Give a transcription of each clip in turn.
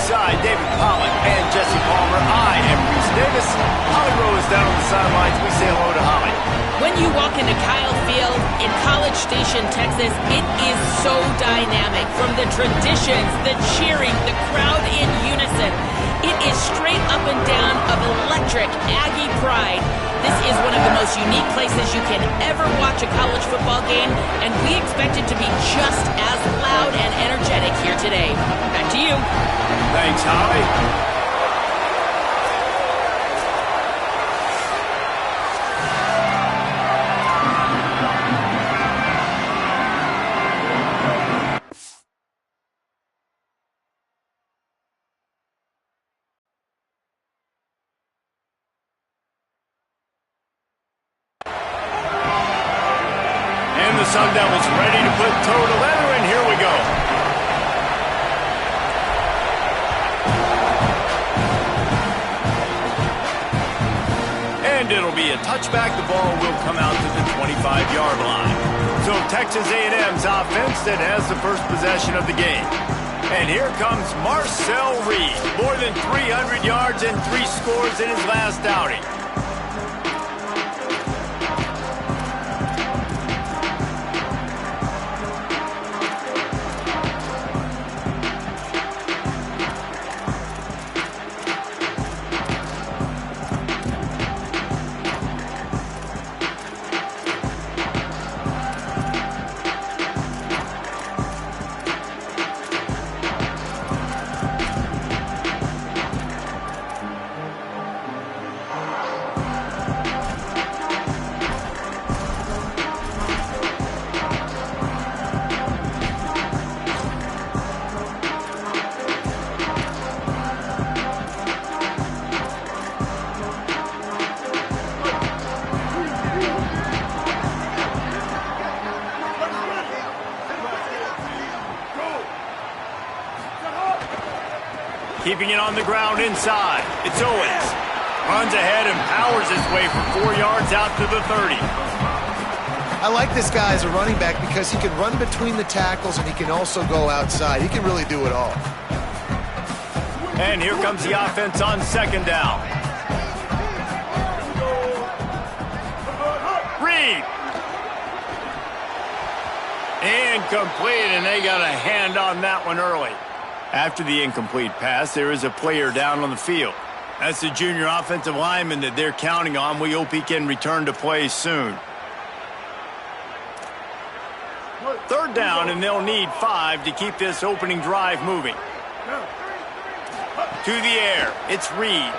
Alongside David Pollack and Jesse Palmer, I am Reese Davis. Holly Rose down on the sidelines. We say hello to Holly. When you walk into Kyle Field in College Station, Texas, it is so dynamic. From the traditions, the cheering, the crowd in unison. It is straight up and down of electric Aggie pride. This is one of the most unique places you can ever watch a college football game, and we expect it to be just as loud and energetic here today. Back to you. Thanks, Holly. Sun Devils ready to put toe to leather, and here we go. And it'll be a touchback. The ball will come out to the 25-yard line. So Texas A&M's offense that has the first possession of the game. And here comes Marcel Reed. More than 300 yards and 3 scores in his last outing. Keeping it on the ground inside. It's Owens. Runs ahead and powers his way for 4 yards out to the 30. I like this guy as a running back because he can run between the tackles and he can also go outside. He can really do it all. And here comes the offense on second down. Reed. Incomplete, and they got a hand on that one early. After the incomplete pass, there is a player down on the field. That's the junior offensive lineman that they're counting on. We hope he can return to play soon. Third down, and they'll need 5 to keep this opening drive moving. To the air, it's Reed.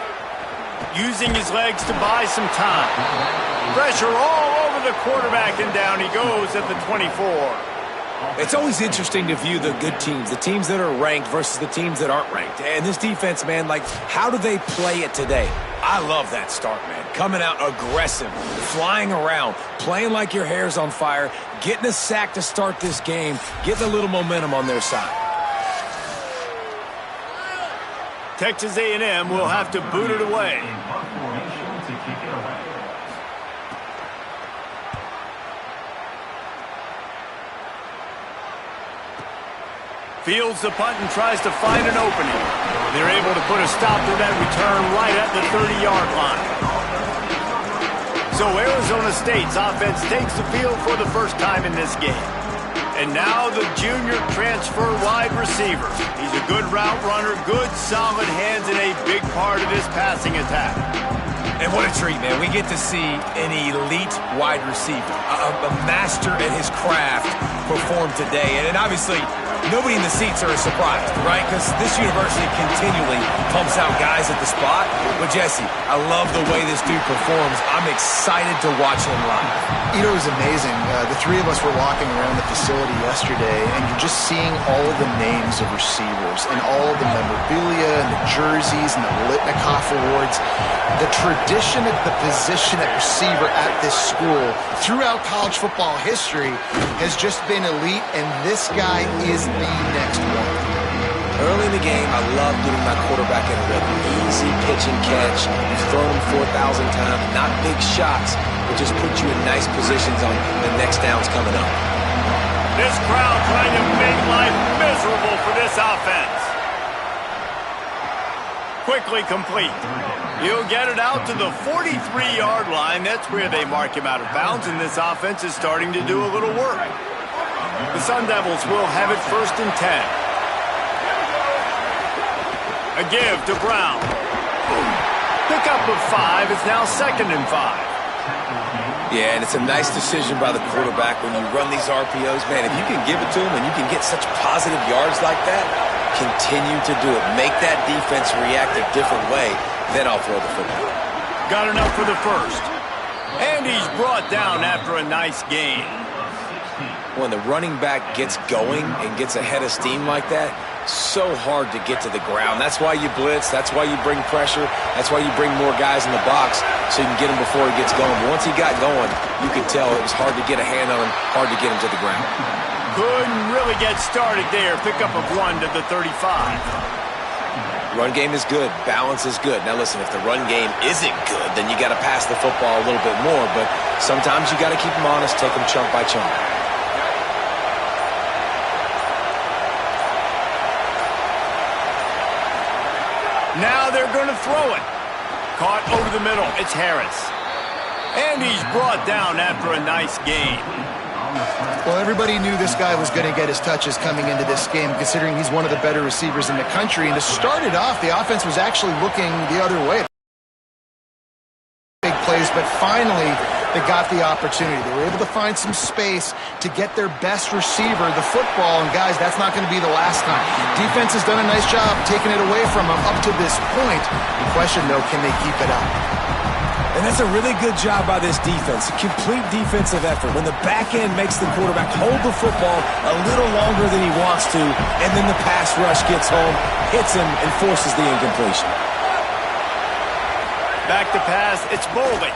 Using his legs to buy some time. Pressure all over the quarterback, and down he goes at the 24. It's always interesting to view the good teams, the teams that are ranked versus the teams that aren't ranked. And this defense, man, like, how do they play it today? I love that start, man. Coming out aggressive, flying around, playing like your hair's on fire, getting a sack to start this game, getting a little momentum on their side. Texas A&M will have to boot it away. Fields the punt and tries to find an opening. They're able to put a stop to that return right at the 30-yard line. So Arizona State's offense takes the field for the first time in this game. And now the junior transfer wide receiver. He's a good route runner, good solid hands, and a big part of this passing attack. And what a treat, man. We get to see an elite wide receiver, a master at his craft perform today. And obviously, nobody in the seats are surprised, right? Because this university continually pumps out guys at the spot. But, Jesse, I love the way this dude performs. I'm excited to watch him live. You know, it was amazing. The three of us were walking around the facility yesterday, and you're just seeing all of the names of receivers and all of the memorabilia and the jerseys and the Litnikoff Awards. The tradition at the position at receiver at this school throughout college football history has just been elite, and this guy is the next one. Early in the game, I love getting my quarterback in a rhythm. Easy pitch and catch. You've thrown him 4,000 times. Not big shots, but just put you in nice positions on the next downs coming up. This crowd trying to make life miserable for this offense. quickly complete. He'll get it out to the 43-yard line. That's where they mark him out of bounds, and this offense is starting to do a little work. The Sun Devils will have it 1st and 10. A give to Brown. Pickup of 5. It's now 2nd and 5. Yeah, and it's a nice decision by the quarterback when you run these RPOs. Man, if you can give it to him and you can get such positive yards like that, continue to do it. Make that defense react a different way, then I'll throw the football. Got enough for the 1st. And he's brought down after a nice gain. When the running back gets going and gets ahead of steam like that, so hard to get to the ground. That's why you blitz. That's why you bring pressure. That's why you bring more guys in the box so you can get him before he gets going. But once he got going, you could tell it was hard to get a hand on him, hard to get him to the ground. Couldn't really get started there. Pickup of 1 to the 35. Run game is good. Balance is good. Now listen, if the run game isn't good, then you got to pass the football a little bit more. But sometimes you got to keep them honest, take them chunk by chunk. Now they're going to throw it. Caught over the middle. It's Harris. And he's brought down after a nice gain. Well, everybody knew this guy was going to get his touches coming into this game, considering he's one of the better receivers in the country. And to start it off, the offense was actually looking the other way. Big plays, but finally they got the opportunity. They were able to find some space to get their best receiver the football. And guys, that's not going to be the last time. Defense has done a nice job taking it away from them up to this point. The question, though, can they keep it up? And that's a really good job by this defense. Complete defensive effort. When the back end makes the quarterback hold the football a little longer than he wants to, and then the pass rush gets home, hits him, and forces the incompletion. Back to pass. It's Boldy.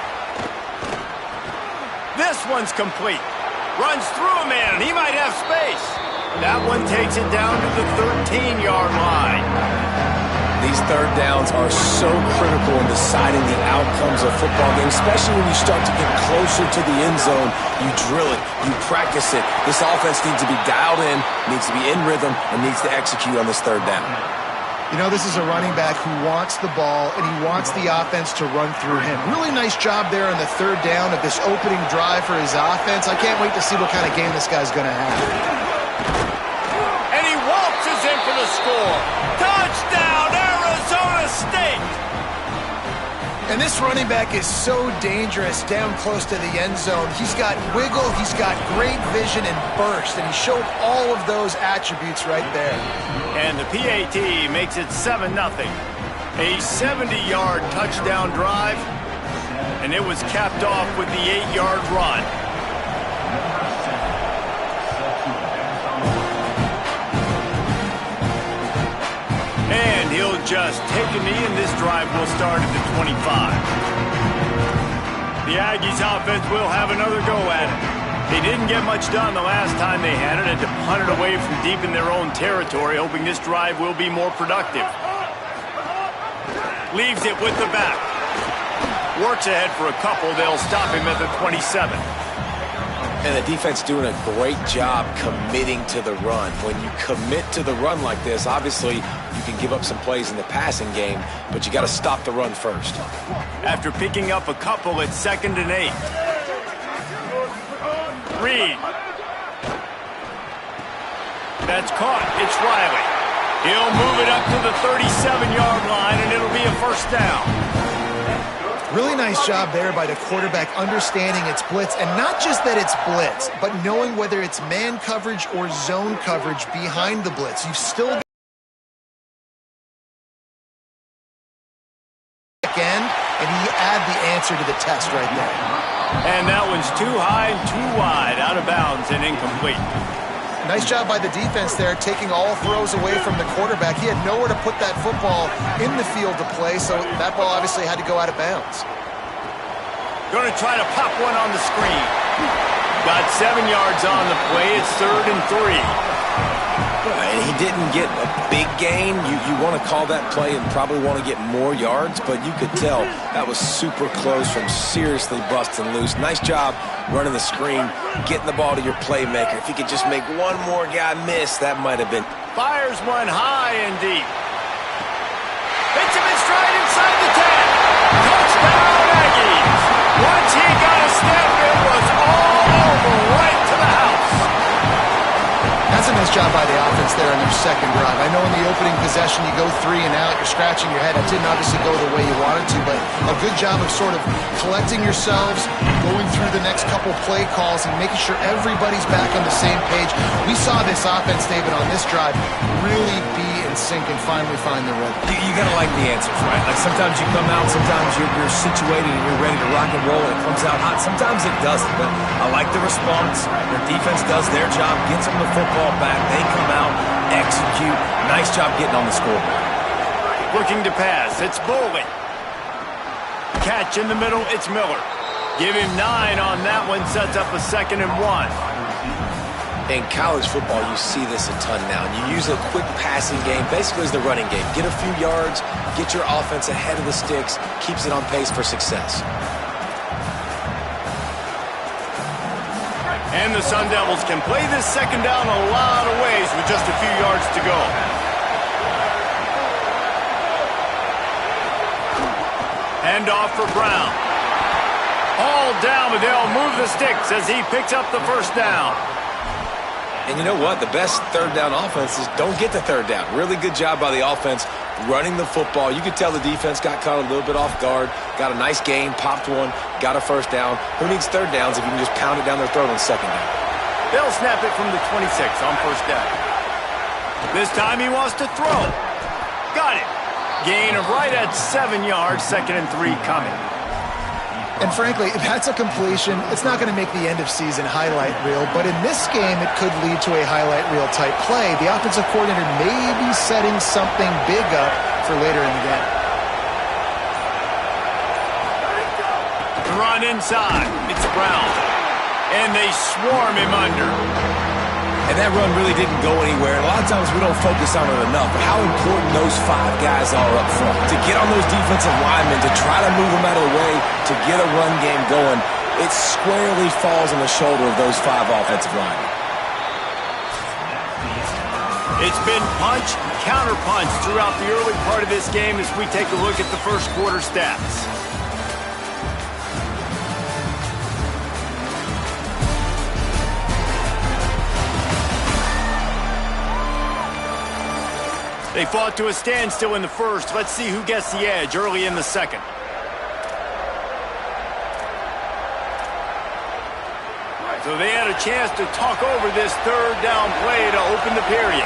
This one's complete. Runs through a man, and he might have space. That one takes it down to the 13-yard line. These third downs are so critical in deciding the outcomes of football games, especially when you start to get closer to the end zone. You drill it, you practice it. This offense needs to be dialed in, needs to be in rhythm, and needs to execute on this third down. You know, this is a running back who wants the ball, and he wants the offense to run through him. Really nice job there on the third down of this opening drive for his offense. I can't wait to see what kind of game this guy's going to have. And he waltzes in for the score. Touchdown, Arizona State! And this running back is so dangerous down close to the end zone. He's got wiggle, he's got great vision and burst, and he showed all of those attributes right there. And the PAT makes it 7-0. A 70-yard touchdown drive, and it was capped off with the 8-yard run. And he'll just take a knee, and this drive will start at the 25. The Aggies offense will have another go at it. They didn't get much done the last time they had it, and to punt it away from deep in their own territory, hoping this drive will be more productive. Leaves it with the back. Works ahead for a couple. They'll stop him at the 27. And the defense doing a great job committing to the run. When you commit to the run like this, obviously you can give up some plays in the passing game, but you got to stop the run first. After picking up a couple, it's 2nd and 8. Reed. That's caught. It's Riley. He'll move it up to the 37-yard line, and it'll be a 1st down. Really nice job there by the quarterback understanding it's blitz, and not just that it's blitz, but knowing whether it's man coverage or zone coverage behind the blitz. You've still got end, and he add the answer to the test right there. And that one's too high and too wide, out of bounds and incomplete. Nice job by the defense there, taking all throws away from the quarterback. He had nowhere to put that football in the field to play, so that ball obviously had to go out of bounds. Going to try to pop one on the screen. Got 7 yards on the play. It's 3rd and 3. And he didn't get a big gain. You want to call that play and probably want to get more yards, but you could tell that was super close from seriously busting loose. Nice job running the screen, getting the ball to your playmaker. If he could just make one more guy miss, that might have been. Fires one high and deep. Hits him in stride inside the 10. Touchdown, Aggies. Once he got a step, it was all over right to the house. That's a nice job by the offense there on their second drive. I know in the opening possession you go 3 and out, you're scratching your head. It didn't obviously go the way you wanted to, but a good job of sort of collecting yourselves, going through the next couple play calls and making sure everybody's back on the same page. We saw this offense, David, on this drive really be in sync and finally find the rhythm. You got to like the answers, right? Like sometimes you come out, sometimes you're situated and you're ready to rock and roll and it comes out hot. Sometimes it doesn't, but I like the response. Their defense does their job, gets them the football back. They come out, execute. Nice job getting on the scoreboard. Looking to pass, it's Bowling. Catch in the middle, it's Miller. Give him 9 on that one, sets up a 2nd and 1. In college football, you see this a ton now. You use a quick passing game, basically as the running game. Get a few yards, get your offense ahead of the sticks, keeps it on pace for success. And the Sun Devils can play this second down a lot of ways with just a few yards to go. Hand off for Brown. All down, but they'll move the sticks as he picks up the first down. And you know what? The best third down offenses don't get the third down. Really good job by the offense running the football. You could tell the defense got caught a little bit off guard, got a nice gain, popped one, got a first down. Who needs third downs if you can just pound it down their throat on second down? They'll snap it from the 26 on first down. This time he wants to throw. Got it. Gain of right at 7 yards, 2nd and 3 coming. And frankly, that's a completion. It's not going to make the end of season highlight reel, but in this game, it could lead to a highlight reel type play. The offensive coordinator may be setting something big up for later in the game. Run inside. It's Brown. And they swarm him under. And that run really didn't go anywhere. A lot of times we don't focus on it enough, but how important those 5 guys are up front. To get on those defensive linemen, to try to move them out of the way, to get a run game going, it squarely falls on the shoulder of those 5 offensive linemen. It's been punch, counter-punch throughout the early part of this game as we take a look at the first quarter stats. They fought to a standstill in the first. Let's see who gets the edge early in the second. So they had a chance to talk over this third down play to open the period.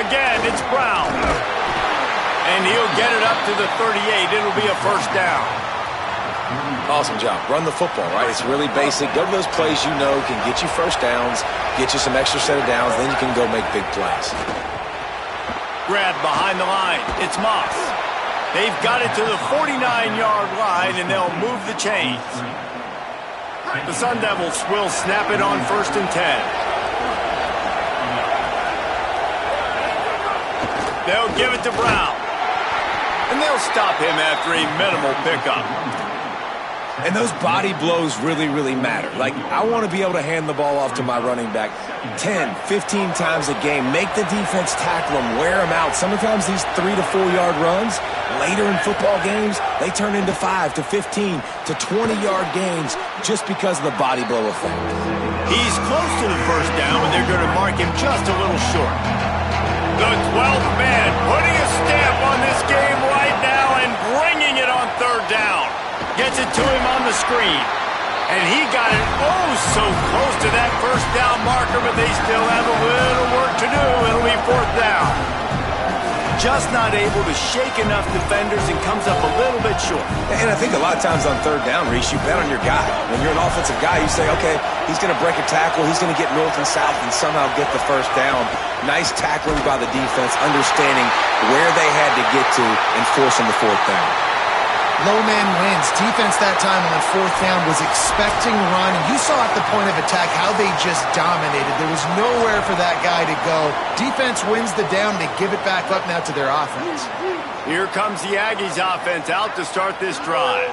Again, it's Brown. And he'll get it up to the 38. It'll be a first down. Awesome job. Run the football, right? It's really basic. Go to those plays you know can get you first downs, get you some extra set of downs, then you can go make big plays. Grab behind the line. It's Moss. They've got it to the 49-yard line, and they'll move the chains. The Sun Devils will snap it on 1st and 10. They'll give it to Brown. And they'll stop him after a minimal pickup. And those body blows really, really matter. Like, I want to be able to hand the ball off to my running back 10, 15 times a game. Make the defense tackle them, wear them out. Sometimes these 3 to 4 yard runs, later in football games, they turn into 5 to 15 to 20-yard gains just because of the body blow effect. He's close to the first down, but they're going to mark him just a little short. The 12th man putting a stamp on this game right now and bringing it on third down. Gets it to him on the screen. And he got it so close to that first down marker, but they still have a little work to do. It'll be 4th down. Just not able to shake enough defenders and comes up a little bit short. And I think a lot of times on third down, Reese, you bet on your guy. When you're an offensive guy, you say, okay, he's going to break a tackle, he's going to get north and south and somehow get the first down. Nice tackling by the defense, understanding where they had to get to and forcing the 4th down. Low man wins. Defense that time on 4th down was expecting run. You saw at the point of attack how they just dominated. There was nowhere for that guy to go. Defense wins the down. They give it back up now to their offense. Here comes the Aggies offense out to start this drive.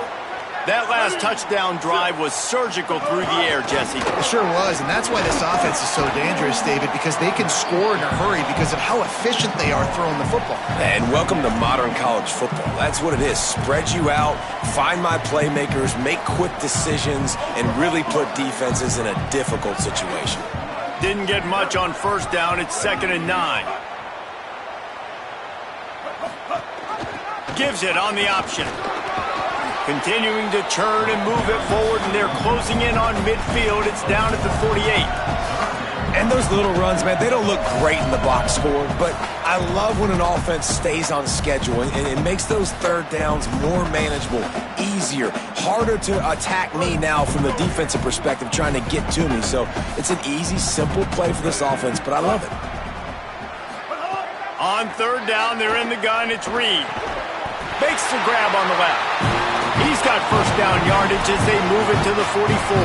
That last touchdown drive was surgical through the air, Jesse. It sure was, and that's why this offense is so dangerous, David, because they can score in a hurry because of how efficient they are throwing the football. And welcome to modern college football. That's what it is. Spread you out, find my playmakers, make quick decisions, and really put defenses in a difficult situation. Didn't get much on first down. It's 2nd and 9. Gives it on the option. Continuing to churn and move it forward, and they're closing in on midfield. It's down at the 48. And those little runs, man, they don't look great in the box score, but I love when an offense stays on schedule, and it makes those third downs more manageable, easier, harder to attack me now from the defensive perspective trying to get to me. So it's an easy, simple play for this offense, but I love it. On third down, they're in the gun. It's Reed. Makes the grab on the left. He's got first down yardage as they move it to the 44.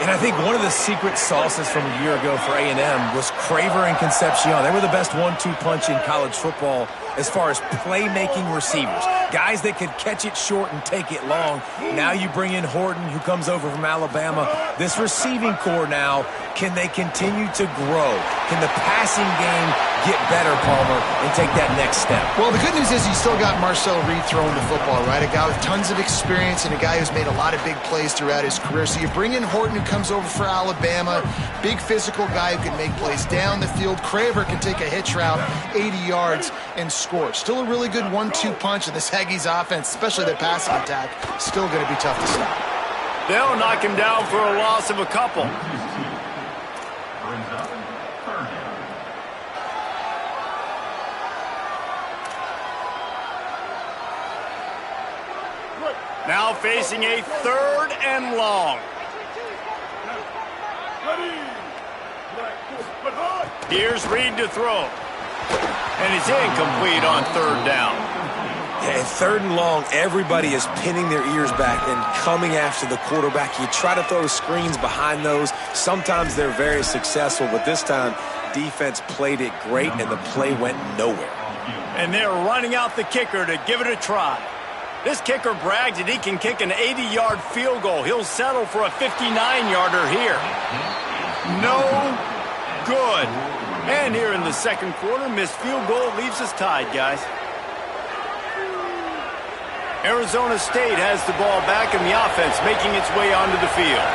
And I think one of the secret sauces from a year ago for A&M was Craver and Concepcion. They were the best 1-2 punch in college football as far as playmaking receivers. Guys that could catch it short and take it long. Now you bring in Horton, who comes over from Alabama. This receiving core now, can they continue to grow? Can the passing game get better, Palmer, and take that next step? Well, the good news is you still got Marcel Reed throwing the football, right? A guy with tons of experience and a guy who's made a lot of big plays throughout his career. So you bring in Horton, who comes over for Alabama, big physical guy who can make plays down the field. Craver can take a hitch route, 80 yards, and score. Still a really good 1-2 punch, and this Aggies offense, especially their passing attack, still going to be tough to stop. They'll knock him down for a loss of a couple. Now facing a 3rd and long. Here's Reed to throw. And it's incomplete on 3rd down. And 3rd and long, everybody is pinning their ears back and coming after the quarterback. You try to throw screens behind those. Sometimes they're very successful, but this time, defense played it great, and the play went nowhere. And they're running out the kicker to give it a try. This kicker brags that he can kick an 80-yard field goal. He'll settle for a 59-yarder here. No good. And here in the 2nd quarter, missed field goal leaves us tied, guys. Arizona State has the ball back, and the offense making its way onto the field.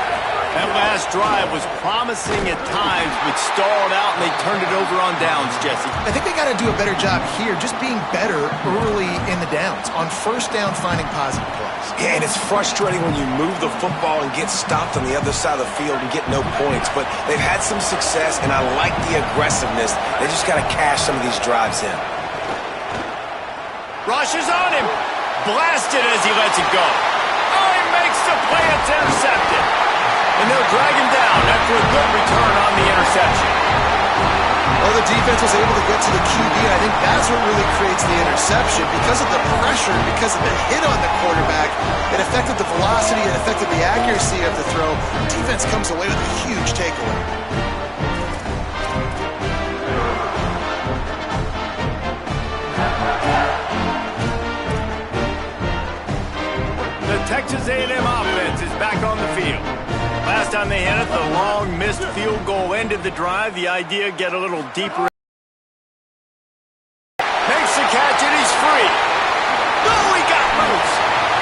That last drive was promising at times, but stalled out, and they turned it over on downs, Jesse. I think they got to do a better job here, just being better early in the downs. On first down, finding positive plays. Yeah, and it's frustrating when you move the football and get stopped on the other side of the field and get no points. But they've had some success, and I like the aggressiveness. They just got to cash some of these drives in. Rushes on him. Blasted as he lets it go. Oh, he makes the play. It's intercepted. And they'll drag him down after a good return on the interception. Well, the defense was able to get to the QB, and I think that's what really creates the interception. Because of the pressure, because of the hit on the quarterback, it affected the velocity, it affected the accuracy of the throw. The defense comes away with a huge takeaway. The Texas A&M offense is back on the field. Last time they hit it, the long missed field goal ended the drive. The idea, get a little deeper. Makes the catch, and he's free. Oh, he got loose.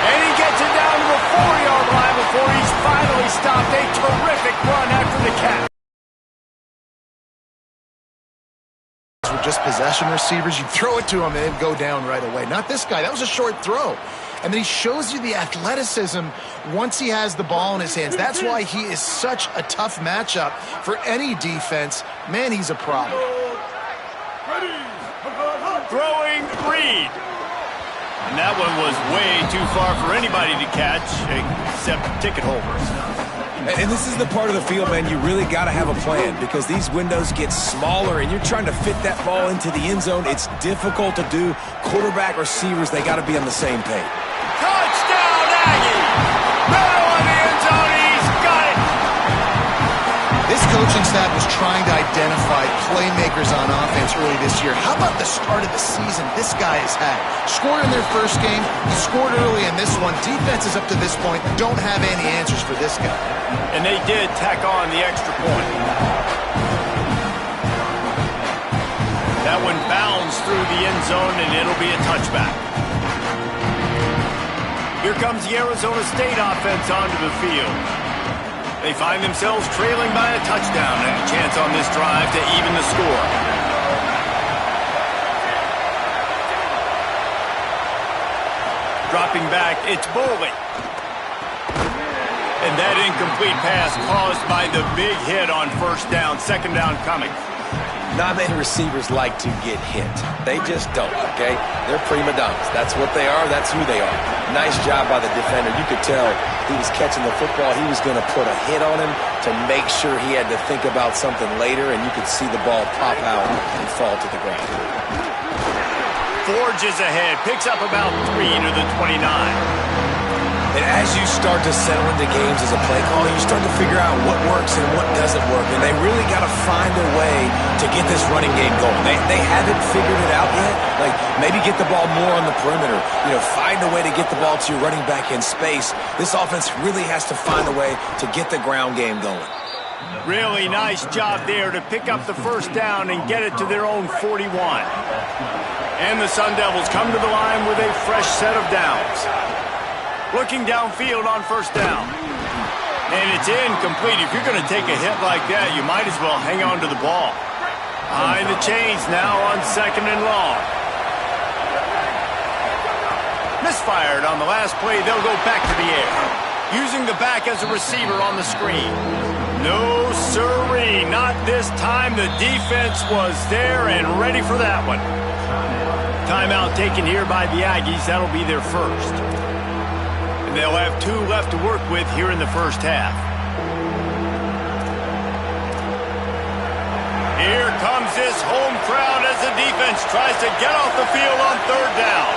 And he gets it down to the 4-yard line before he's finally stopped. A terrific run after the catch. With just possession receivers, you throw it to him and they'd go down right away. Not this guy. That was a short throw. And then he shows you the athleticism once he has the ball in his hands. That's why he is such a tough matchup for any defense. Man, he's a problem. Throwing Reed. And that one was way too far for anybody to catch except ticket holders. And this is the part of the field, man, you really got to have a plan because these windows get smaller and you're trying to fit that ball into the end zone. It's difficult to do. Quarterback, receivers, they got to be on the same page. Touchdown, Aggie! Middle of the end zone, he's got it! This coaching staff was trying to identify playmakers on offense early this year. How about the start of the season this guy has had? Scored in their first game, he scored early in this one. Defenses up to this point don't have any answers for this guy. And they did tack on the extra point. That one bounds through the end zone, and it'll be a touchback. Here comes the Arizona State offense onto the field. They find themselves trailing by a touchdown and a chance on this drive to even the score. Dropping back, it's Boley. And that incomplete pass caused by the big hit on first down, second down coming. Not many receivers like to get hit. They just don't, okay? They're prima donnas. That's what they are. That's who they are. Nice job by the defender. You could tell he was catching the football. He was going to put a hit on him to make sure he had to think about something later, and you could see the ball pop out and fall to the ground. Forges ahead, picks up about 3 to the 29. And as you start to settle into games as a play caller, you start to figure out what works and what doesn't work. And they really got to find a way to get this running game going. They haven't figured it out yet. Like, maybe get the ball more on the perimeter. You know, find a way to get the ball to your running back in space. This offense really has to find a way to get the ground game going. Really nice job there to pick up the first down and get it to their own 41. And the Sun Devils come to the line with a fresh set of downs. Looking downfield on first down. And it's incomplete. If you're going to take a hit like that, you might as well hang on to the ball. Behind the chains now on second and long. Misfired on the last play. They'll go back to the air. Using the back as a receiver on the screen. No siree, not this time. The defense was there and ready for that one. Timeout taken here by the Aggies. That'll be their first. They'll have 2 left to work with here in the first half. Here comes this home crowd as the defense tries to get off the field on third down.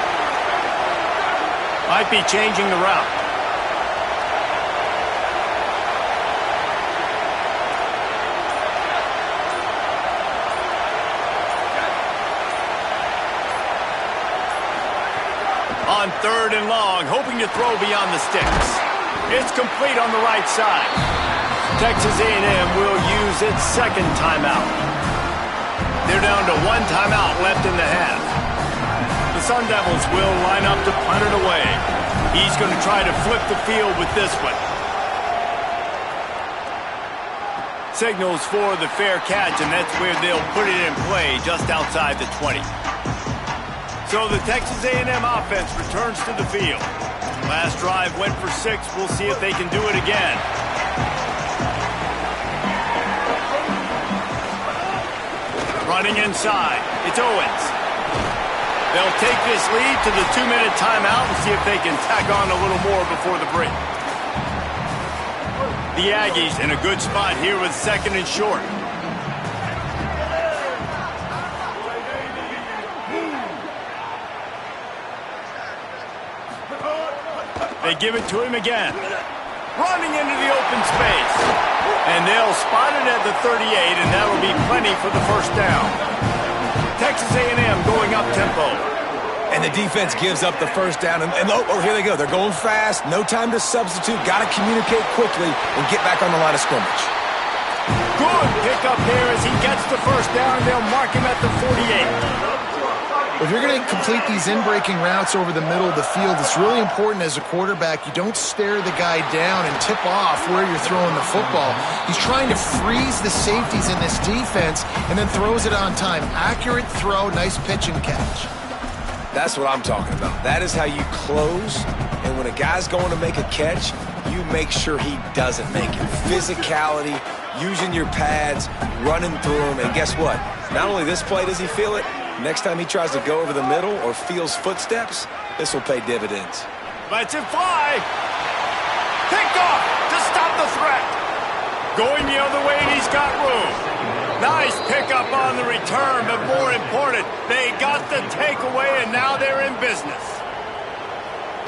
Might be changing the route. On third and long, hoping to throw beyond the sticks. It's complete on the right side. Texas A&M will use its second timeout. They're down to 1 timeout left in the half. The Sun Devils will line up to punt it away. He's going to try to flip the field with this one. Signals for the fair catch, and that's where they'll put it in play just outside the 20. So the Texas A&M offense returns to the field. Last drive went for 6. We'll see if they can do it again. Running inside. It's Owens. They'll take this lead to the 2-minute timeout and see if they can tack on a little more before the break. The Aggies in a good spot here with second and short. They give it to him again. Running into the open space. And they'll spot it at the 38, and that'll be plenty for the first down. Texas A&M going up tempo. And the defense gives up the first down. And oh, here they go. They're going fast. No time to substitute. Got to communicate quickly and get back on the line of scrimmage. Good pickup there as he gets the first down. They'll mark him at the 48. If you're going to complete these in-breaking routes over the middle of the field, it's really important as a quarterback you don't stare the guy down and tip off where you're throwing the football. He's trying to freeze the safeties in this defense and then throws it on time. Accurate throw, nice pitch and catch. That's what I'm talking about. That is how you close. And when a guy's going to make a catch, you make sure he doesn't make it. Physicality, using your pads, running through them. And guess what? Not only this play does he feel it, next time he tries to go over the middle or feels footsteps, this will pay dividends. Lets it fly. Picked off to stop the threat. Going the other way, and he's got room. Nice pickup on the return, but more important, they got the takeaway, and now they're in business.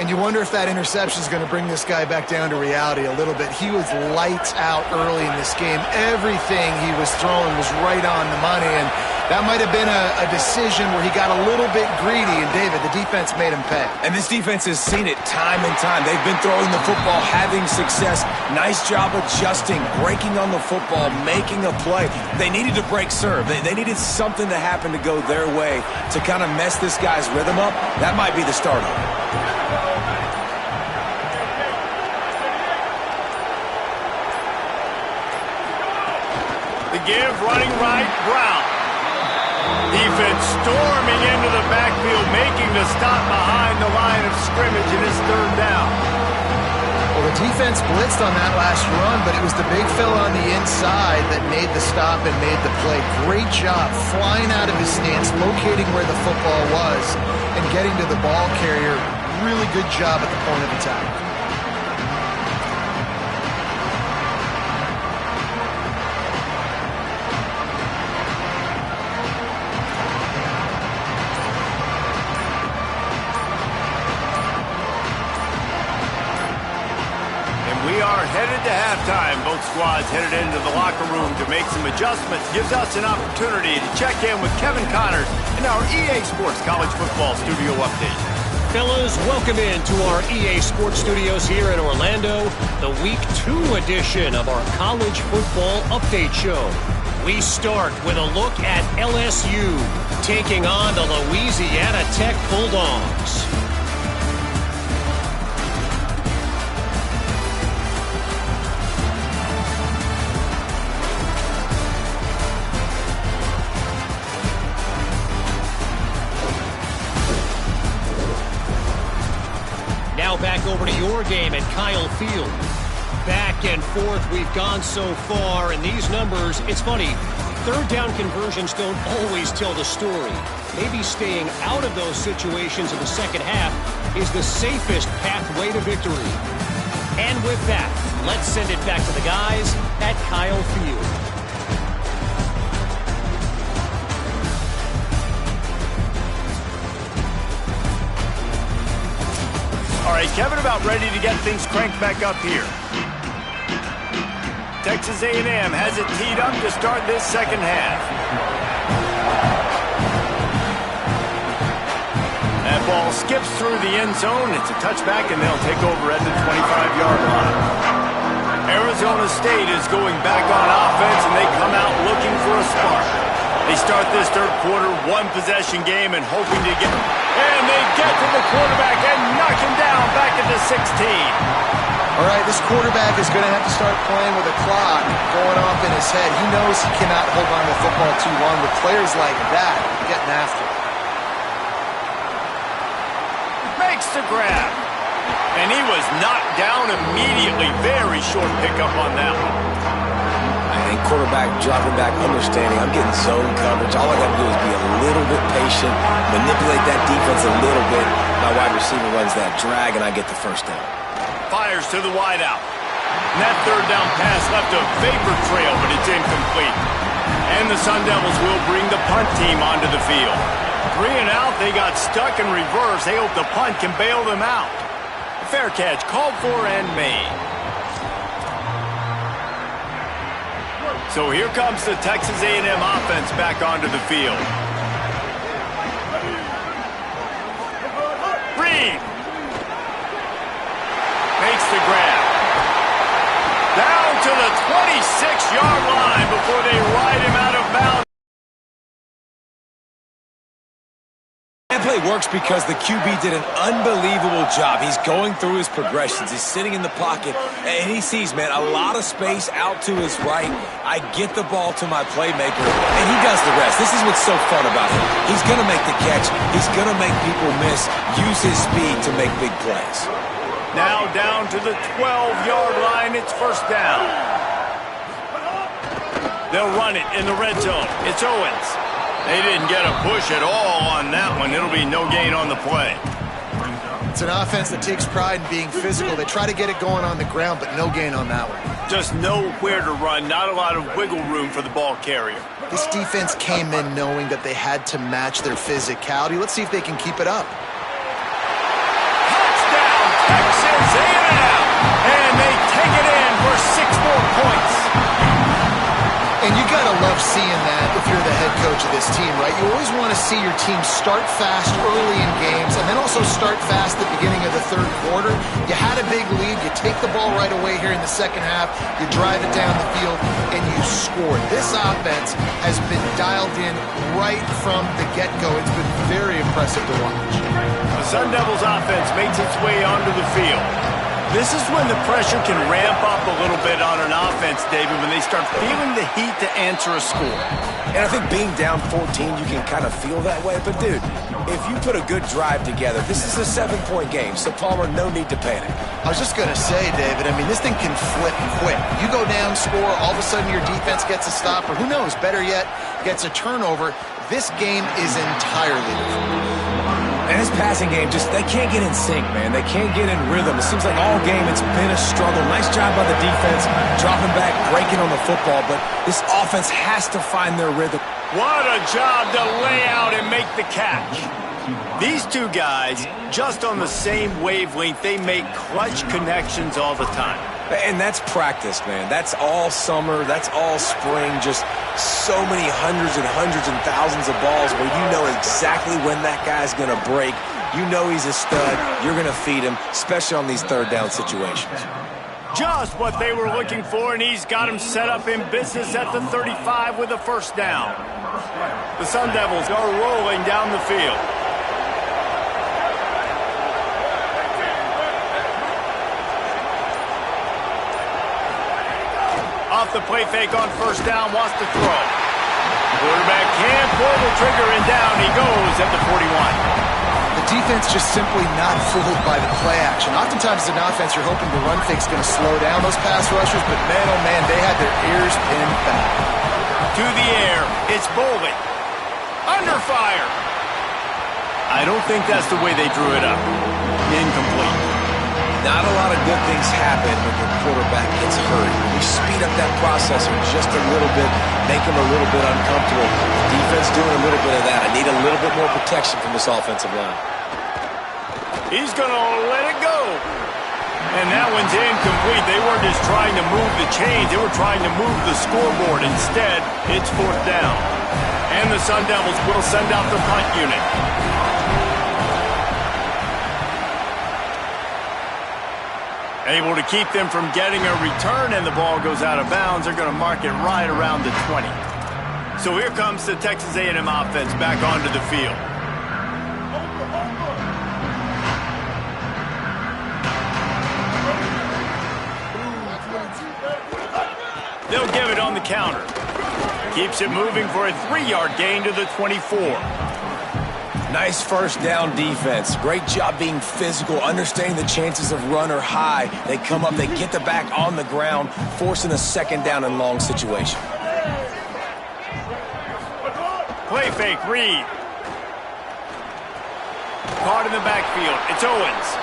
And you wonder if that interception is going to bring this guy back down to reality a little bit. He was lights out early in this game. Everything he was throwing was right on the money, and that might have been a decision where he got a little bit greedy, and David, the defense made him pay. And this defense has seen it time and time. They've been throwing the football, having success. Nice job adjusting, breaking on the football, making a play. They needed to break serve. They needed something to happen to go their way to kind of mess this guy's rhythm up. That might be the start of it. The give, running right, Brown. Defense storming into the backfield, making the stop behind the line of scrimmage, and it's third down. Well, the defense blitzed on that last run, but it was the big fella on the inside that made the stop and made the play. Great job flying out of his stance, locating where the football was, and getting to the ball carrier. Really good job at the point of attack. Headed to halftime. Both squads headed into the locker room to make some adjustments. Gives us an opportunity to check in with Kevin Connors in our EA Sports College Football Studio Update. Fellas, welcome in to our EA Sports Studios here in Orlando, the Week 2 edition of our College Football Update Show. We start with a look at LSU taking on the Louisiana Tech Bulldogs. Back over to your game at Kyle Field. Back and forth we've gone so far, and these numbers, it's funny, third down conversions don't always tell the story. Maybe staying out of those situations in the second half is the safest pathway to victory. And with that, let's send it back to the guys at Kyle Field. All right, Kevin, about ready to get things cranked back up here. Texas A&M has it teed up to start this second half. That ball skips through the end zone. It's a touchback, and they'll take over at the 25-yard line. Arizona State is going back on offense, and they come out looking for a spark. They start this third quarter one-possession game and hoping to get... And they get to the quarterback and knock him down back at the 16. All right, this quarterback is going to have to start playing with a clock going off in his head. He knows he cannot hold on to the football too long with players like that getting after him. Makes the grab. And he was knocked down immediately. Very short pickup on that one. I think quarterback dropping back, understanding I'm getting zone coverage. All I got to do is be a little bit patient, manipulate that defense a little bit. My wide receiver runs that drag, and I get the first down. Fires to the wideout. And that third down pass left a vapor trail, but it's incomplete. And the Sun Devils will bring the punt team onto the field. 3 and out, they got stuck in reverse. They hope the punt can bail them out. A fair catch called for and made. So here comes the Texas A&M offense back onto the field. Reed makes the grab. Down to the 26-yard line before they ride him out of bounds. That play works because the QB did an unbelievable job. He's going through his progressions. He's sitting in the pocket, and he sees, man, a lot of space out to his right. I get the ball to my playmaker, and he does the rest. This is what's so fun about him. He's going to make the catch. He's going to make people miss, use his speed to make big plays. Now down to the 12-yard line. It's first down. They'll run it in the red zone. It's Owens. They didn't get a push at all on that one. It'll be no gain on the play. It's an offense that takes pride in being physical. They try to get it going on the ground, but no gain on that one. Just nowhere to run. Not a lot of wiggle room for the ball carrier. This defense came in knowing that they had to match their physicality. Let's see if they can keep it up. Touchdown! more points. And you got to love seeing that if you're the head coach of this team, right? You always want to see your team start fast early in games and then also start fast at the beginning of the third quarter. You had a big lead. You take the ball right away here in the second half. You drive it down the field, and you score. This offense has been dialed in right from the get-go. It's been very impressive to watch. The Sun Devils offense makes its way onto the field. This is when the pressure can ramp up a little bit on an offense, David, when they start feeling the heat to answer a score. And I think being down 14, you can kind of feel that way. But, dude, if you put a good drive together, this is a 7-point game. So, Palmer, no need to panic. I was just going to say, David, I mean, this thing can flip quick. You go down, score, all of a sudden your defense gets a stop, or who knows, better yet, gets a turnover. This game is entirely different. And his passing game, they can't get in sync, man. They can't get in rhythm. It seems like all game it's been a struggle. Nice job by the defense, dropping back, breaking on the football, but this offense has to find their rhythm. What a job to lay out and make the catch. These two guys, just on the same wavelength, they make clutch connections all the time. And that's practice, man. That's all summer. That's all spring. Just so many hundreds and thousands of balls where you know exactly when that guy's going to break. You know he's a stud. You're going to feed him, especially on these third down situations. Just what they were looking for, and he's got him set up in business at the 35 with a first down. The Sun Devils are rolling down the field. Off the play fake on first down, wants to throw. Quarterback can't pull the trigger, and down he goes at the 41. The defense just simply not fooled by the play action. Oftentimes as an offense, you're hoping the run fake's going to slow down those pass rushers, but man, oh man, they had their ears pinned back. To the air, it's Bolden. Under fire. I don't think that's the way they drew it up. Incomplete. Not a lot of good things happen when your quarterback gets hurt. You speed up that processor just a little bit, make him a little bit uncomfortable. The defense doing a little bit of that. I need a little bit more protection from this offensive line. He's going to let it go. And that one's incomplete. They weren't just trying to move the chains. They were trying to move the scoreboard. Instead, it's fourth down. And the Sun Devils will send out the punt unit. Able to keep them from getting a return, and the ball goes out of bounds. They're going to mark it right around the 20. So here comes the Texas A&M offense back onto the field. They'll give it on the counter. Keeps it moving for a 3-yard gain to the 24. Nice first down defense. Great job being physical, understanding the chances of run are high. They come up, they get the back on the ground, forcing a second down and long situation. Play fake, Reed. Caught in the backfield. It's Owens.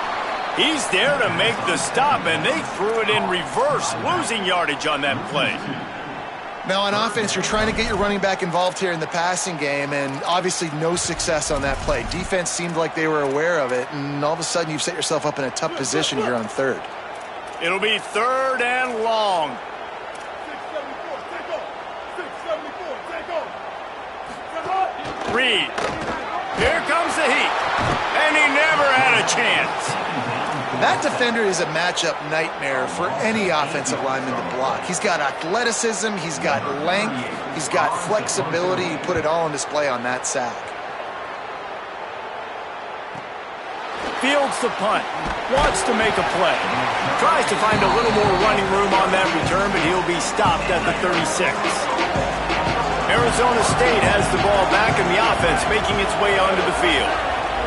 He's there to make the stop, and they threw it in reverse, losing yardage on that play. Now on offense, you're trying to get your running back involved here in the passing game, and obviously no success on that play. Defense seemed like they were aware of it, and all of a sudden you've set yourself up in a tough position here on third. It'll be third and long. Reed. Here comes the heat. And he never had a chance. That defender is a matchup nightmare for any offensive lineman to block. He's got athleticism, he's got length, he's got flexibility. He put it all on display on that sack. Fields the punt. Wants to make a play. Tries to find a little more running room on that return, but he'll be stopped at the 36. Arizona State has the ball back in the offense, making its way onto the field.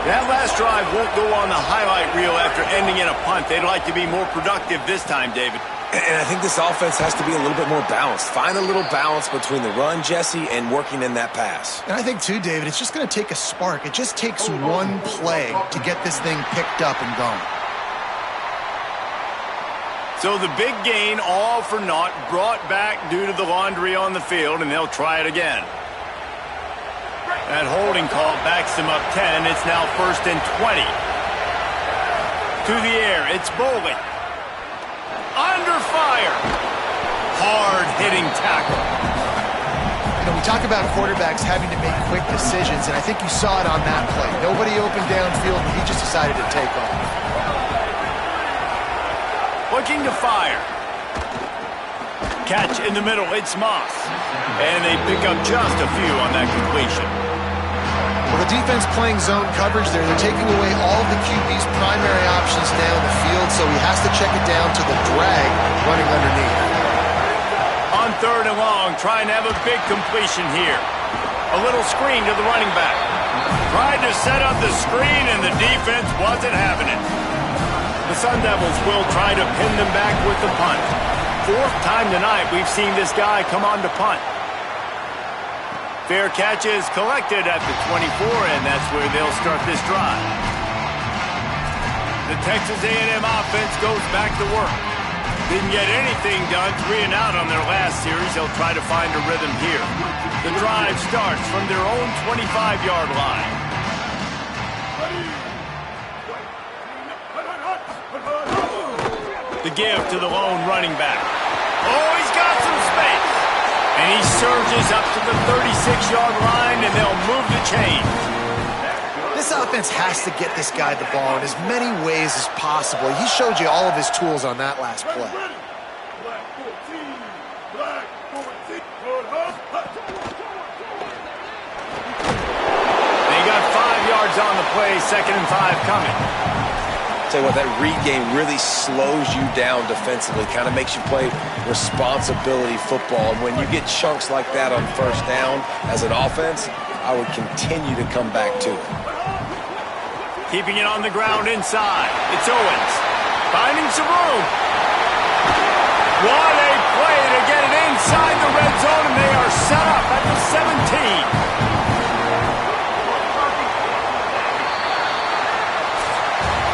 That last drive won't go on the highlight reel after ending in a punt. They'd like to be more productive this time, David. And I think this offense has to be a little bit more balanced. Find a little balance between the run, Jesse, and working in that pass. And I think, too, David, it's just going to take a spark. It just takes one play to get this thing picked up and going. So the big gain, all for naught, brought back due to the laundry on the field, and they'll try it again. That holding call backs them up 10. It's now first and 20. To the air, it's Bolden. Under fire. hard-hitting tackle. You know, we talk about quarterbacks having to make quick decisions, and I think you saw it on that play. Nobody opened downfield, and he just decided to take off. Looking to fire. Catch in the middle, it's Moss. And they pick up just a few on that completion. Well, the defense playing zone coverage there, they're taking away all of the QB's primary options down the field, so he has to check it down to the drag running underneath. On 3rd and long, trying to have a big completion here. A little screen to the running back. Tried to set up the screen, and the defense wasn't having it. The Sun Devils will try to pin them back with the punt. 4th time tonight we've seen this guy come on to punt. Fair catch is collected at the 24, and that's where they'll start this drive. The Texas A&M offense goes back to work. Didn't get anything done, 3 and out on their last series. They'll try to find a rhythm here. The drive starts from their own 25-yard line. The give to the lone running back. Oh, he's got some space. And he surges up to the 36-yard line, and they'll move the chain. This offense has to get this guy the ball in as many ways as possible. He showed you all of his tools on that last play. They got 5 yards on the play, 2nd and 5 coming. Tell you what, that read game really slows you down defensively, kind of makes you play responsibility football. And when you get chunks like that on 1st down as an offense, I would continue to come back to it. Keeping it on the ground inside. It's Owens. Finding some room. What a play to get it inside the red zone, and they are set up at the 17.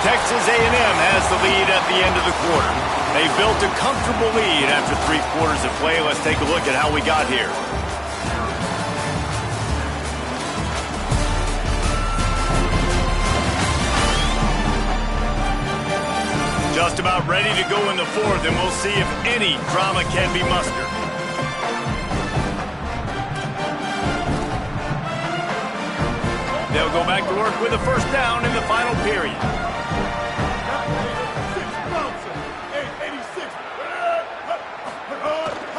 Texas A&M has the lead at the end of the quarter. They built a comfortable lead after 3 quarters of play. Let's take a look at how we got here. Just about ready to go in the 4th, and we'll see if any drama can be mustered. They'll go back to work with a 1st down in the final period.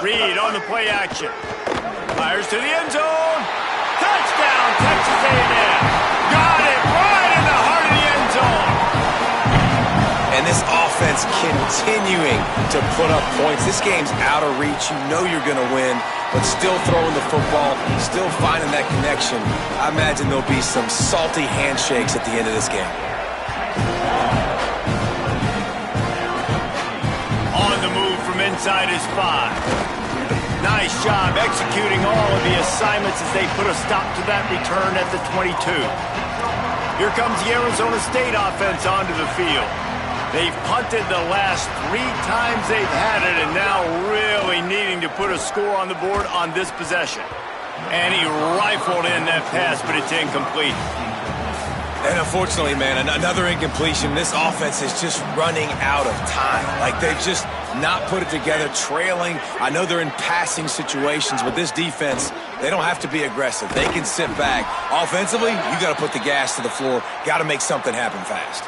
Reed on the play action. Fires to the end zone. Touchdown, Texas A&M. Got it right in the heart of the end zone. And this offense continuing to put up points. This game's out of reach. You know you're going to win, but still throwing the football, still finding that connection. I imagine there'll be some salty handshakes at the end of this game. On the move from inside is 5. Nice job executing all of the assignments as they put a stop to that return at the 22. Here comes the Arizona State offense onto the field. They've punted the last 3 times they've had it, and now really needing to put a score on the board on this possession. And he rifled in that pass, but it's incomplete. And unfortunately, man, another incompletion. This offense is just running out of time. Like, they've just not put it together, trailing. I know they're in passing situations, but this defense, they don't have to be aggressive. They can sit back. Offensively, you got to put the gas to the floor. Got to make something happen fast.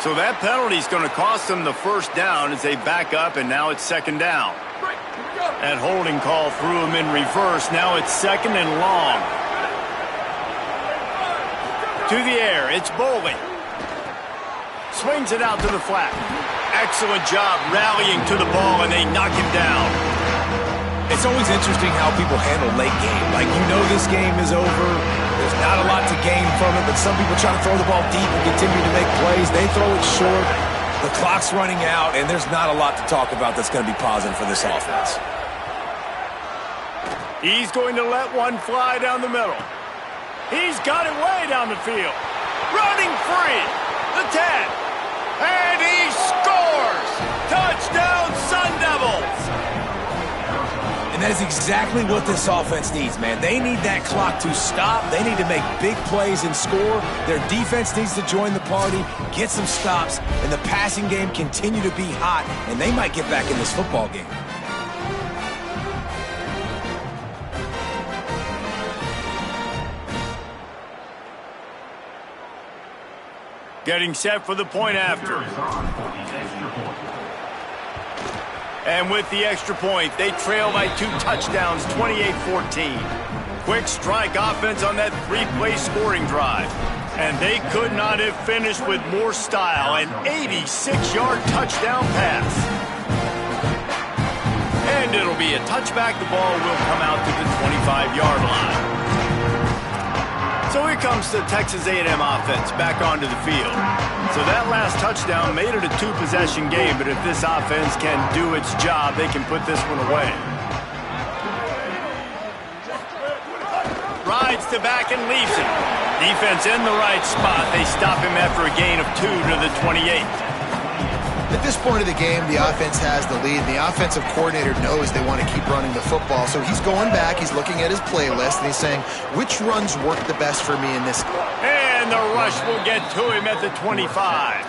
So that penalty is going to cost them the 1st down as they back up, and now it's 2nd down. That holding call threw him in reverse. Now it's 2nd and long. To the air, it's Bowling. Swings it out to the flat. Excellent job rallying to the ball, and they knock him down. It's always interesting how people handle late game. Like, you know this game is over. There's not a lot to gain from it, but some people try to throw the ball deep and continue to make plays. They throw it short. The clock's running out, and there's not a lot to talk about that's going to be positive for this offense. He's going to let one fly down the middle. He's got it way down the field. Running free. The 10. And he scores! Touchdown, Sun Devils! And That is exactly what this offense needs, man. They need that clock to stop. They need to make big plays and score. Their defense needs to join the party, get some stops, and the passing game continue to be hot, and they might get back in this football game. Getting set for the point after. And with the extra point, they trail by 2 touchdowns, 28-14. Quick strike offense on that 3-play scoring drive. And they could not have finished with more style. An 86-yard touchdown pass. And it'll be a touchback. The ball will come out to the 25-yard line. So here comes the Texas A&M offense back onto the field. So that last touchdown made it a 2-possession game, but if this offense can do its job, they can put this one away. Rides to back and leaves him. Defense in the right spot. They stop him after a gain of 2 to the 28. At this point of the game, the offense has the lead. The offensive coordinator knows they want to keep running the football. So he's going back, he's looking at his playlist, and he's saying, which runs work the best for me in this? And the rush will get to him at the 25.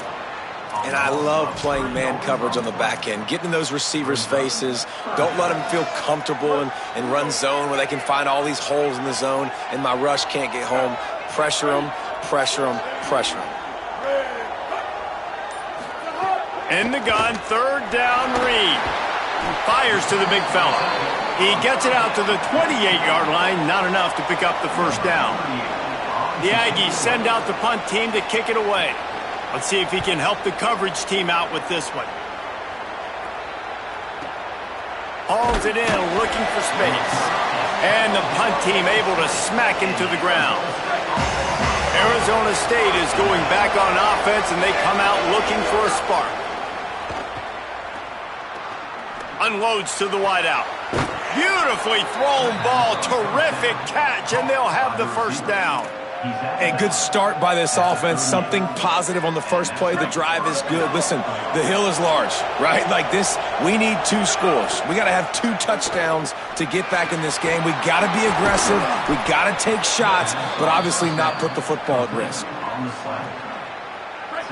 And I love playing man coverage on the back end, getting in those receivers' faces. Don't let them feel comfortable and run zone where they can find all these holes in the zone, and my rush can't get home. Pressure them, pressure them, pressure them. In the gun, 3rd down, Reed. Fires to the big fella. He gets it out to the 28-yard line, not enough to pick up the first down. The Aggies send out the punt team to kick it away. Let's see if he can help the coverage team out with this one. Hauls it in, looking for space. And the punt team able to smack him to the ground. Arizona State is going back on offense, and they come out looking for a spark. Unloads to the wideout. Beautifully thrown ball. Terrific catch, and they'll have the first down. A good start by this offense. Something positive on the first play. The drive is good. Listen, the hill is large, right? Like this, we need 2 scores. We got to have 2 touchdowns to get back in this game. We got to be aggressive. We got to take shots, but obviously not put the football at risk.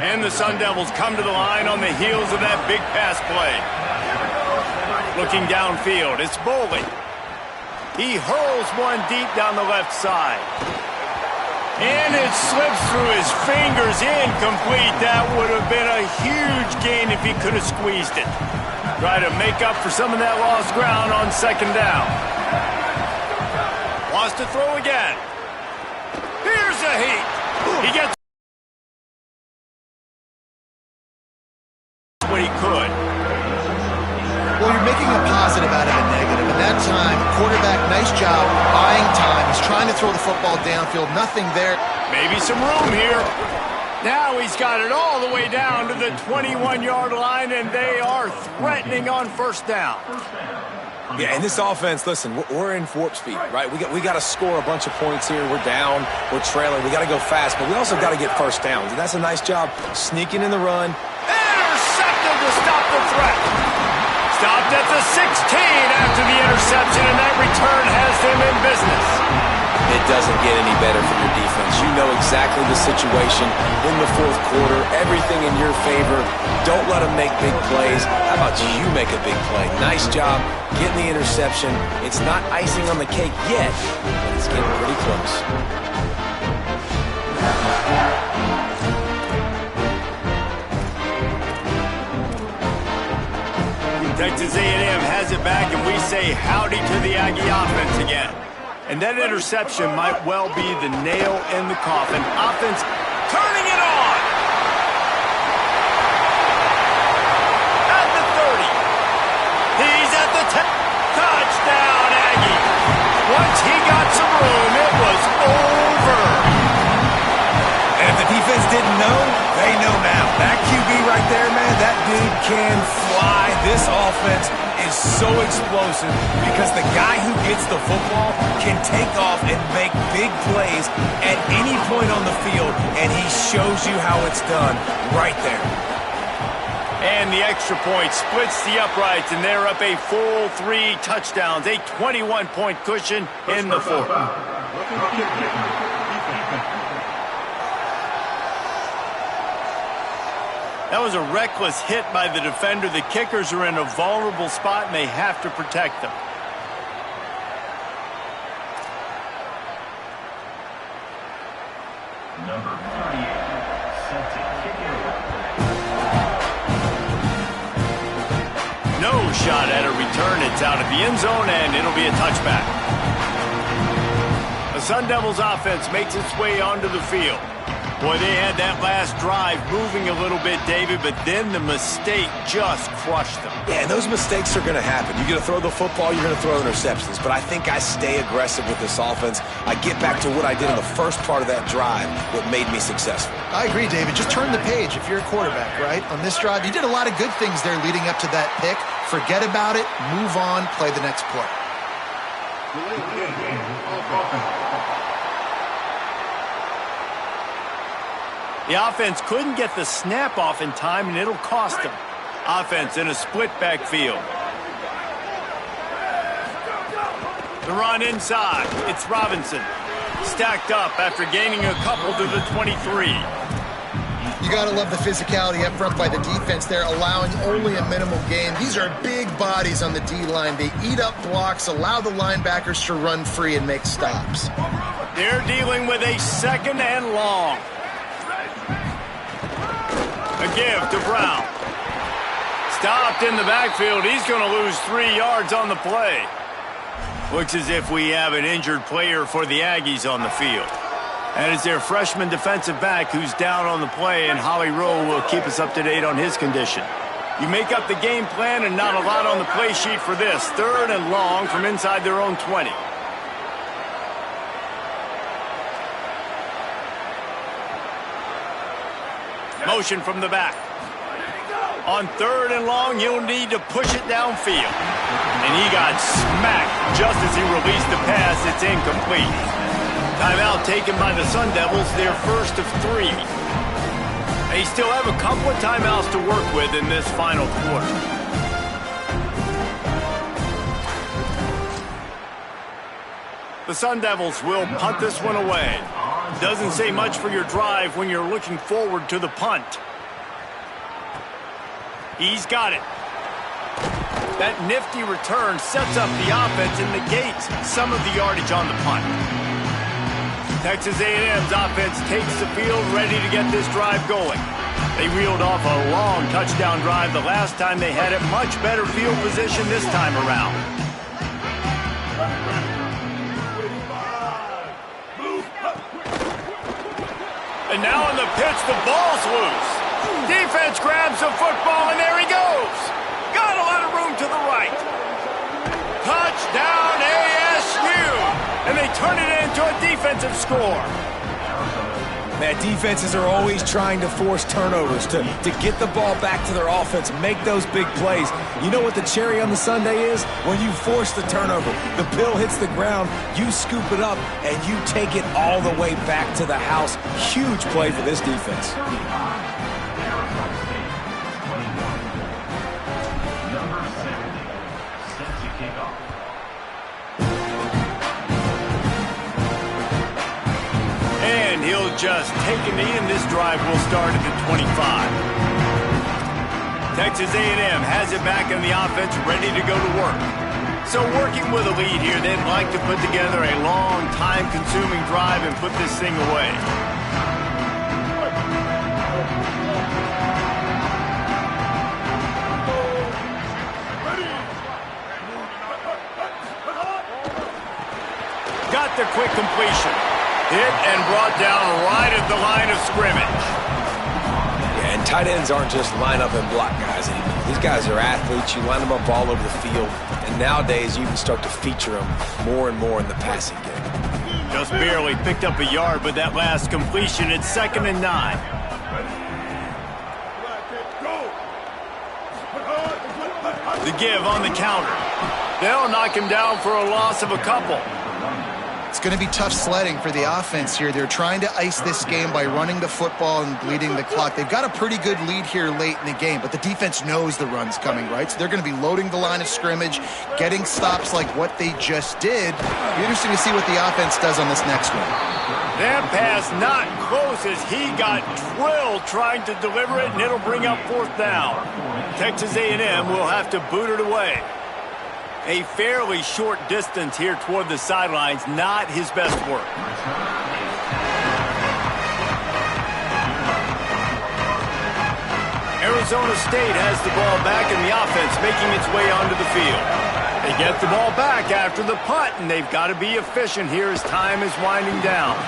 And the Sun Devils come to the line on the heels of that big pass play. Looking downfield, it's Boley. He hurls one deep down the left side. And it slips through his fingers, incomplete. That would have been a huge gain if he could have squeezed it. Try to make up for some of that lost ground on 2nd down. Wants to throw again. Here's a heat. He gets what he could. Well, you're making a positive out of a negative. And that time, quarterback, nice job, buying time. He's trying to throw the football downfield. Nothing there. Maybe some room here. Now he's got it all the way down to the 21-yard line, and they are threatening on 1st down. Yeah, and this offense, listen, we're in warp speed, right? We got to score a bunch of points here. We're down. We're trailing. We got to go fast, but we also got to get first downs. And that's a nice job sneaking in the run. Intercepted to stop the threat. Stopped at the 16 after the interception, and that return has them in business. It doesn't get any better for your defense. You know exactly the situation in the 4th quarter. Everything in your favor. Don't let them make big plays. How about you make a big play? Nice job getting the interception. It's not icing on the cake yet, but it's getting pretty close. Texas A&M has it back, and we say howdy to the Aggie offense again. And that interception might well be the nail in the coffin. Offense turning it on. At the 30. He's at the 10. Touchdown, Aggie. Once he got some room, it was over. And if the defense didn't know, they know now. That QB right there, man, that dude can fly. This offense is so explosive because the guy who gets the football can take off and make big plays at any point on the field, and he shows you how it's done right there. And the extra point splits the uprights, and they're up a full 3 touchdowns, a 21-point cushion in the fourth. That was a reckless hit by the defender. The kickers are in a vulnerable spot, and they have to protect them. Number 38, set to kick it away. No shot at a return. It's out of the end zone, and it'll be a touchback. The Sun Devils offense makes its way onto the field. Boy, they had that last drive moving a little bit, David, but then the mistake just crushed them. Yeah, and those mistakes are going to happen. You're going to throw the football, you're going to throw interceptions. But I think I stay aggressive with this offense. I get back to what I did in the first part of that drive, what made me successful. I agree, David. Just turn the page if you're a quarterback, right? On this drive, you did a lot of good things there leading up to that pick. Forget about it, move on, play the next play. The offense couldn't get the snap off in time, and it'll cost them. Offense in a split backfield. The run inside. It's Robinson. Stacked up after gaining a couple to the 23. You got to love the physicality up front by the defense there, allowing only a minimal gain. These are big bodies on the D-line. They eat up blocks, allow the linebackers to run free and make stops. They're dealing with a 2nd and long. A give to Brown. Stopped in the backfield. He's going to lose 3 yards on the play. Looks as if we have an injured player for the Aggies on the field. And it's their freshman defensive back who's down on the play, and Holly Rowe will keep us up to date on his condition. You make up the game plan and not a lot on the play sheet for this. 3rd and long from inside their own 20. Motion from the back. On 3rd and long, you'll need to push it downfield. And he got smacked just as he released the pass. It's incomplete. Timeout taken by the Sun Devils, their first of 3. They still have a couple of timeouts to work with in this final quarter. The Sun Devils will punt this one away. Doesn't say much for your drive when you're looking forward to the punt. He's got it. That nifty return sets up the offense and negates some of the yardage on the punt. Texas A&M's offense takes the field, ready to get this drive going. They reeled off a long touchdown drive the last time they had it. Much better field position this time around. And now in the pitch, the ball's loose. Defense grabs the football, and there he goes. Got a lot of room to the right. Touchdown ASU. And they turn it into a defensive score. Man, defenses are always trying to force turnovers to get the ball back to their offense, make those big plays. You know what the cherry on the sundae is? When you force the turnover, the pill hits the ground, you scoop it up, and you take it all the way back to the house. Huge play for this defense. And he'll just take a knee, and this drive will start at the 25. Texas A&M has it back in the offense, ready to go to work. So working with a lead here, they'd like to put together a long, time-consuming drive and put this thing away. Got the quick completion. Hit and brought down right at the line of scrimmage. Yeah, and tight ends aren't just line up and block guys anymore. These guys are athletes. You line them up all over the field. And nowadays, you can start to feature them more and more in the passing game. Just barely picked up a yard, but that last completion, it's 2nd and 9. The give on the counter. They'll knock him down for a loss of a couple. It's going to be tough sledding for the offense here. They're trying to ice this game by running the football and bleeding the clock. They've got a pretty good lead here late in the game, but the defense knows the run's coming, right? So they're going to be loading the line of scrimmage, getting stops like what they just did. It'll be interesting to see what the offense does on this next one. That pass not close as he got drilled trying to deliver it, and it'll bring up 4th down. Texas A&M will have to boot it away. A fairly short distance here toward the sidelines, not his best work. Arizona State has the ball back and the offense making its way onto the field. They get the ball back after the punt, and they've got to be efficient here as time is winding down.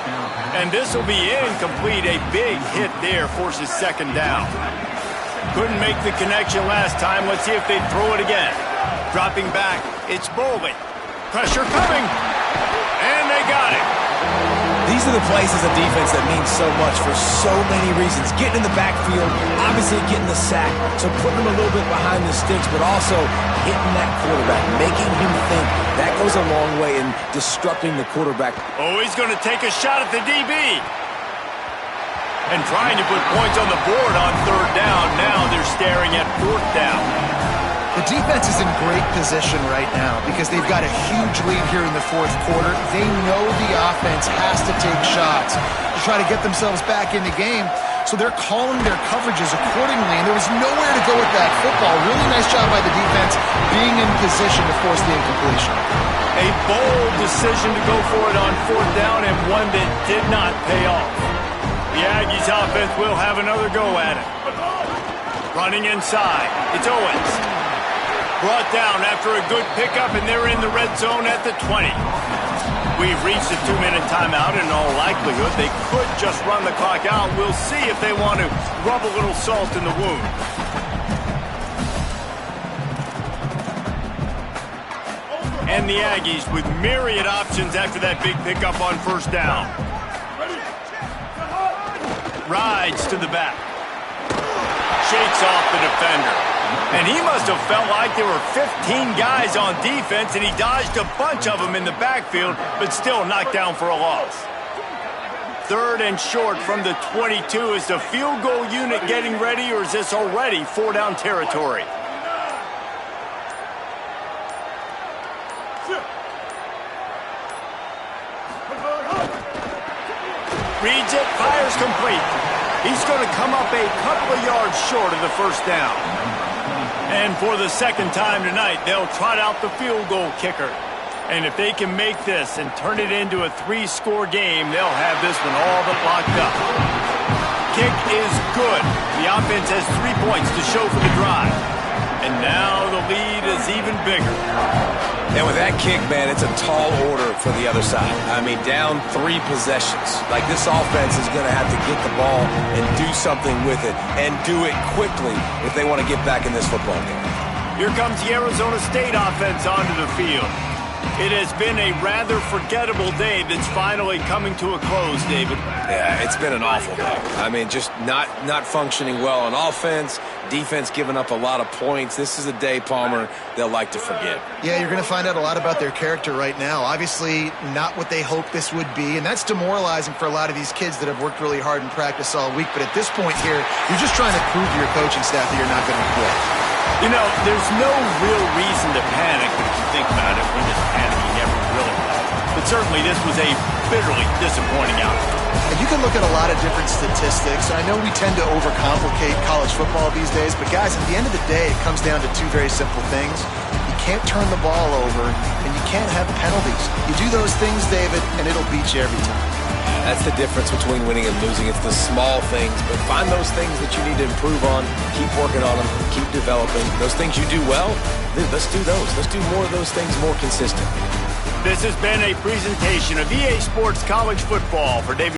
And this will be incomplete. A big hit there forces 2nd down. Couldn't make the connection last time. Let's see if they throw it again. Dropping back, it's Bowling. Pressure coming, and they got it. These are the plays as a defense that mean so much for so many reasons. Getting in the backfield, obviously getting the sack, so putting them a little bit behind the sticks, but also hitting that quarterback, making him think. That goes a long way in disrupting the quarterback. Oh, he's going to take a shot at the DB. And trying to put points on the board on 3rd down. Now they're staring at 4th down. The defense is in great position right now because they've got a huge lead here in the 4th quarter. They know the offense has to take shots to try to get themselves back in the game, so they're calling their coverages accordingly, and there was nowhere to go with that football. Really nice job by the defense being in position to force the incompletion. A bold decision to go for it on 4th down, and one that did not pay off. The Aggies offense will have another go at it. Running inside, it's Owens. Brought down after a good pickup, and they're in the red zone at the 20. We've reached a 2-minute timeout. In all likelihood, they could just run the clock out. We'll see if they want to rub a little salt in the wound. And the Aggies with myriad options after that big pickup on 1st down. Rides to the back. Shakes off the defender. And he must have felt like there were 15 guys on defense, and he dodged a bunch of them in the backfield, but still knocked down for a loss. 3rd and short from the 22. Is the field goal unit getting ready, or is this already 4-down territory? Reads it, fires complete. He's going to come up a couple of yards short of the 1st down. And for the 2nd time tonight, they'll trot out the field goal kicker. And if they can make this and turn it into a 3-score game, they'll have this one all but locked up. Kick is good. The offense has 3 points to show for the drive. And now the lead is even bigger. And with that kick, man, it's a tall order for the other side. I mean, down 3 possessions. Like, this offense is going to have to get the ball and do something with it, and do it quickly if they want to get back in this football game. Here comes the Arizona State offense onto the field. It has been a rather forgettable day that's finally coming to a close, David. Yeah, it's been an awful day. I mean, just not functioning well on offense, defense giving up a lot of points. This is a day, Palmer, they'll like to forget. Yeah, you're going to find out a lot about their character right now. Obviously, not what they hoped this would be, and that's demoralizing for a lot of these kids that have worked really hard in practice all week. But at this point here, you're just trying to prove to your coaching staff that you're not going to quit. You know, there's no real reason to panic, but if you think about it, we're just panicking every really. But certainly this was a bitterly disappointing outcome. And you can look at a lot of different statistics. I know we tend to overcomplicate college football these days, but guys, at the end of the day, it comes down to 2 very simple things. You can't turn the ball over, and you can't have penalties. You do those things, David, and it'll beat you every time. That's the difference between winning and losing. It's the small things, but find those things that you need to improve on, keep working on them, keep developing. Those things you do well, let's do those. Let's do more of those things more consistent. This has been a presentation of EA Sports College Football. For David